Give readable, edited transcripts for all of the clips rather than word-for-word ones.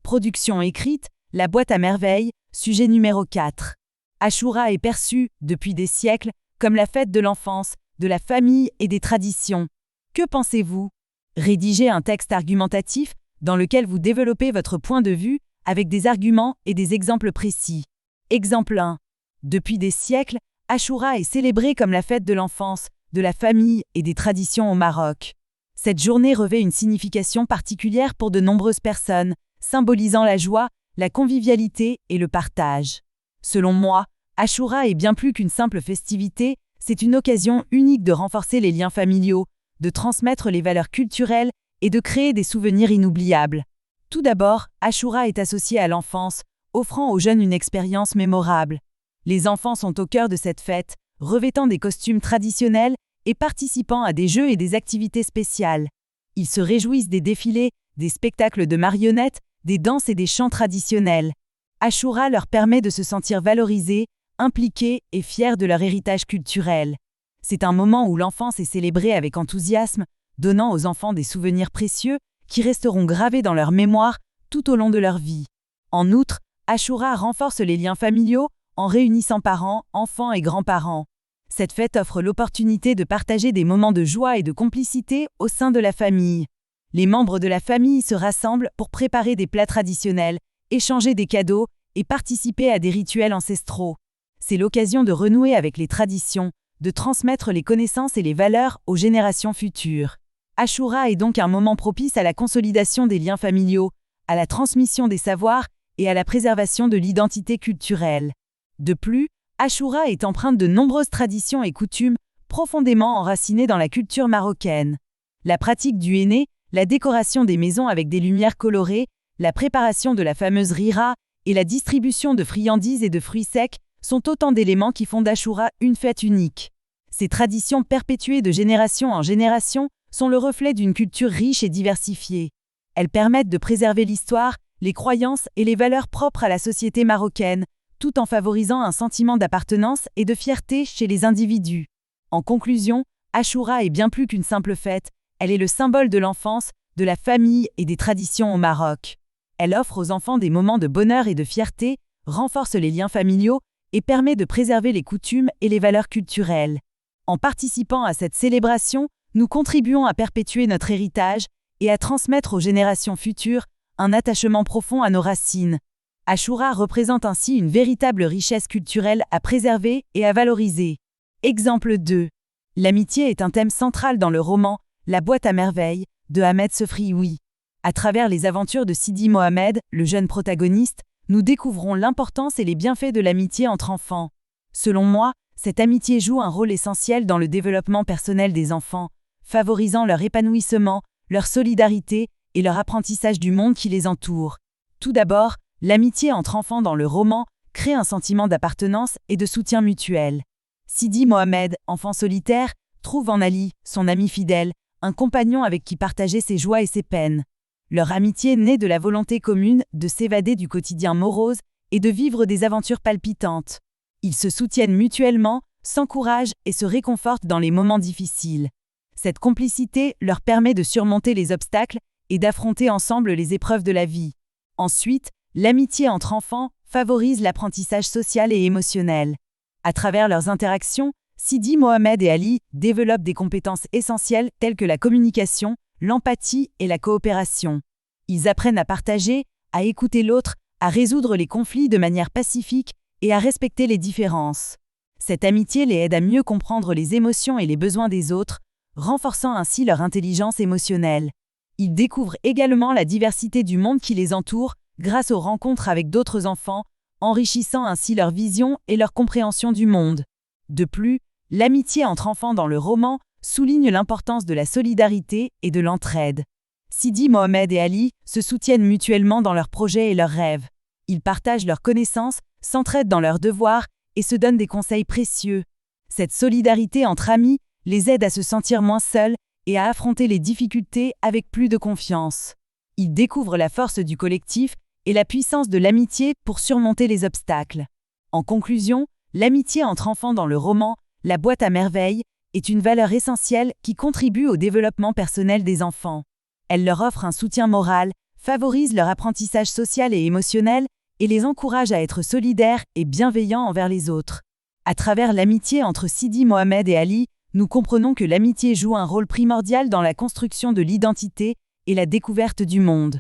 Production écrite, La boîte à merveilles, sujet numéro 4. Achoura est perçu, depuis des siècles, comme la fête de l'enfance, de la famille et des traditions. Que pensez-vous? Rédigez un texte argumentatif dans lequel vous développez votre point de vue avec des arguments et des exemples précis. Exemple 1. Depuis des siècles, Achoura est célébrée comme la fête de l'enfance, de la famille et des traditions au Maroc. Cette journée revêt une signification particulière pour de nombreuses personnes, symbolisant la joie, la convivialité et le partage. Selon moi, Achoura est bien plus qu'une simple festivité, c'est une occasion unique de renforcer les liens familiaux, de transmettre les valeurs culturelles et de créer des souvenirs inoubliables. Tout d'abord, Achoura est associé à l'enfance, offrant aux jeunes une expérience mémorable. Les enfants sont au cœur de cette fête, revêtant des costumes traditionnels et participant à des jeux et des activités spéciales. Ils se réjouissent des défilés, des spectacles de marionnettes, des danses et des chants traditionnels. Achoura leur permet de se sentir valorisés, impliqués et fiers de leur héritage culturel. C'est un moment où l'enfance est célébrée avec enthousiasme, donnant aux enfants des souvenirs précieux qui resteront gravés dans leur mémoire tout au long de leur vie. En outre, Achoura renforce les liens familiaux en réunissant parents, enfants et grands-parents. Cette fête offre l'opportunité de partager des moments de joie et de complicité au sein de la famille. Les membres de la famille se rassemblent pour préparer des plats traditionnels, échanger des cadeaux et participer à des rituels ancestraux. C'est l'occasion de renouer avec les traditions, de transmettre les connaissances et les valeurs aux générations futures. Achoura est donc un moment propice à la consolidation des liens familiaux, à la transmission des savoirs et à la préservation de l'identité culturelle. De plus, Achoura est empreinte de nombreuses traditions et coutumes profondément enracinées dans la culture marocaine. La pratique du henné, la décoration des maisons avec des lumières colorées, la préparation de la fameuse rira et la distribution de friandises et de fruits secs sont autant d'éléments qui font d'Achoura une fête unique. Ces traditions perpétuées de génération en génération sont le reflet d'une culture riche et diversifiée. Elles permettent de préserver l'histoire, les croyances et les valeurs propres à la société marocaine, tout en favorisant un sentiment d'appartenance et de fierté chez les individus. En conclusion, Achoura est bien plus qu'une simple fête, elle est le symbole de l'enfance, de la famille et des traditions au Maroc. Elle offre aux enfants des moments de bonheur et de fierté, renforce les liens familiaux et permet de préserver les coutumes et les valeurs culturelles. En participant à cette célébration, nous contribuons à perpétuer notre héritage et à transmettre aux générations futures un attachement profond à nos racines. Achoura représente ainsi une véritable richesse culturelle à préserver et à valoriser. Exemple 2. L'amitié est un thème central dans le roman La boîte à merveilles de Ahmed Sefrioui. À travers les aventures de Sidi Mohamed, le jeune protagoniste, nous découvrons l'importance et les bienfaits de l'amitié entre enfants. Selon moi, cette amitié joue un rôle essentiel dans le développement personnel des enfants, favorisant leur épanouissement, leur solidarité et leur apprentissage du monde qui les entoure. Tout d'abord, l'amitié entre enfants dans le roman crée un sentiment d'appartenance et de soutien mutuel. Sidi Mohamed, enfant solitaire, trouve en Ali, son ami fidèle, un compagnon avec qui partager ses joies et ses peines. Leur amitié naît de la volonté commune de s'évader du quotidien morose et de vivre des aventures palpitantes. Ils se soutiennent mutuellement, s'encouragent et se réconfortent dans les moments difficiles. Cette complicité leur permet de surmonter les obstacles et d'affronter ensemble les épreuves de la vie. Ensuite, l'amitié entre enfants favorise l'apprentissage social et émotionnel. À travers leurs interactions, Sidi Mohamed et Ali développent des compétences essentielles telles que la communication, l'empathie et la coopération. Ils apprennent à partager, à écouter l'autre, à résoudre les conflits de manière pacifique et à respecter les différences. Cette amitié les aide à mieux comprendre les émotions et les besoins des autres, renforçant ainsi leur intelligence émotionnelle. Ils découvrent également la diversité du monde qui les entoure grâce aux rencontres avec d'autres enfants, enrichissant ainsi leur vision et leur compréhension du monde. De plus, l'amitié entre enfants dans le roman souligne l'importance de la solidarité et de l'entraide. Sidi Mohamed et Ali se soutiennent mutuellement dans leurs projets et leurs rêves. Ils partagent leurs connaissances, s'entraident dans leurs devoirs et se donnent des conseils précieux. Cette solidarité entre amis les aide à se sentir moins seuls et à affronter les difficultés avec plus de confiance. Ils découvrent la force du collectif et la puissance de l'amitié pour surmonter les obstacles. En conclusion, l'amitié entre enfants dans le roman La boîte à merveilles est une valeur essentielle qui contribue au développement personnel des enfants. Elle leur offre un soutien moral, favorise leur apprentissage social et émotionnel et les encourage à être solidaires et bienveillants envers les autres. À travers l'amitié entre Sidi Mohamed et Ali, nous comprenons que l'amitié joue un rôle primordial dans la construction de l'identité et la découverte du monde.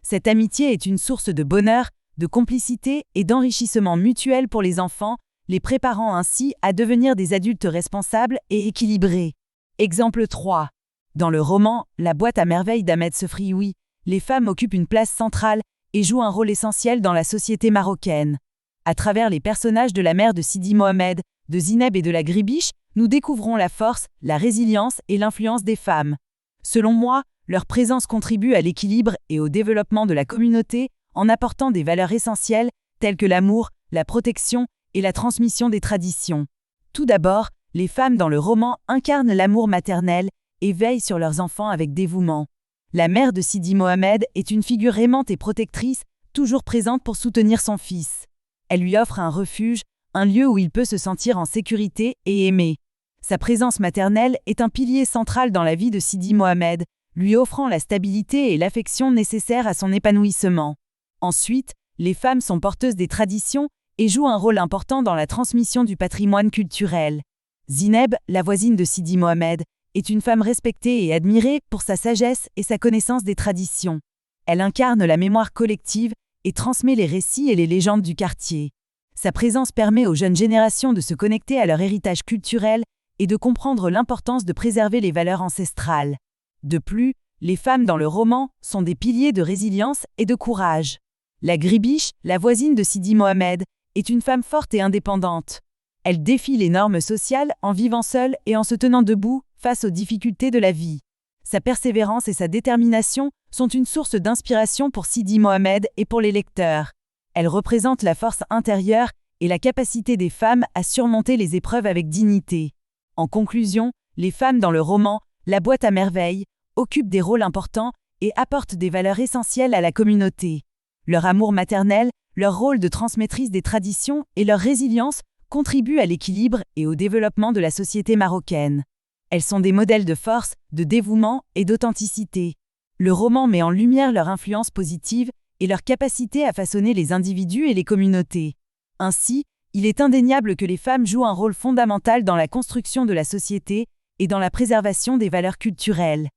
Cette amitié est une source de bonheur, de complicité et d'enrichissement mutuel pour les enfants, les préparant ainsi à devenir des adultes responsables et équilibrés. Exemple 3. Dans le roman « La boîte à merveilles» d'Ahmed Sefrioui, les femmes occupent une place centrale et jouent un rôle essentiel dans la société marocaine. À travers les personnages de la mère de Sidi Mohamed, de Zineb et de la Gribiche, nous découvrons la force, la résilience et l'influence des femmes. Selon moi, leur présence contribue à l'équilibre et au développement de la communauté en apportant des valeurs essentielles telles que l'amour, la protection et la transmission des traditions. Tout d'abord, les femmes dans le roman incarnent l'amour maternel et veillent sur leurs enfants avec dévouement. La mère de Sidi Mohamed est une figure aimante et protectrice, toujours présente pour soutenir son fils. Elle lui offre un refuge, un lieu où il peut se sentir en sécurité et aimé. Sa présence maternelle est un pilier central dans la vie de Sidi Mohamed, lui offrant la stabilité et l'affection nécessaires à son épanouissement. Ensuite, les femmes sont porteuses des traditions et jouent un rôle important dans la transmission du patrimoine culturel. Zineb, la voisine de Sidi Mohamed, est une femme respectée et admirée pour sa sagesse et sa connaissance des traditions. Elle incarne la mémoire collective et transmet les récits et les légendes du quartier. Sa présence permet aux jeunes générations de se connecter à leur héritage culturel et de comprendre l'importance de préserver les valeurs ancestrales. De plus, les femmes dans le roman sont des piliers de résilience et de courage. La Gribiche, la voisine de Sidi Mohamed, est une femme forte et indépendante. Elle défie les normes sociales en vivant seule et en se tenant debout face aux difficultés de la vie. Sa persévérance et sa détermination sont une source d'inspiration pour Sidi Mohamed et pour les lecteurs. Elle représente la force intérieure et la capacité des femmes à surmonter les épreuves avec dignité. En conclusion, les femmes dans le roman « La boîte à merveilles » occupent des rôles importants et apportent des valeurs essentielles à la communauté. Leur amour maternel, leur rôle de transmettrice des traditions et leur résilience contribuent à l'équilibre et au développement de la société marocaine. Elles sont des modèles de force, de dévouement et d'authenticité. Le roman met en lumière leur influence positive et leur capacité à façonner les individus et les communautés. Ainsi, il est indéniable que les femmes jouent un rôle fondamental dans la construction de la société et dans la préservation des valeurs culturelles.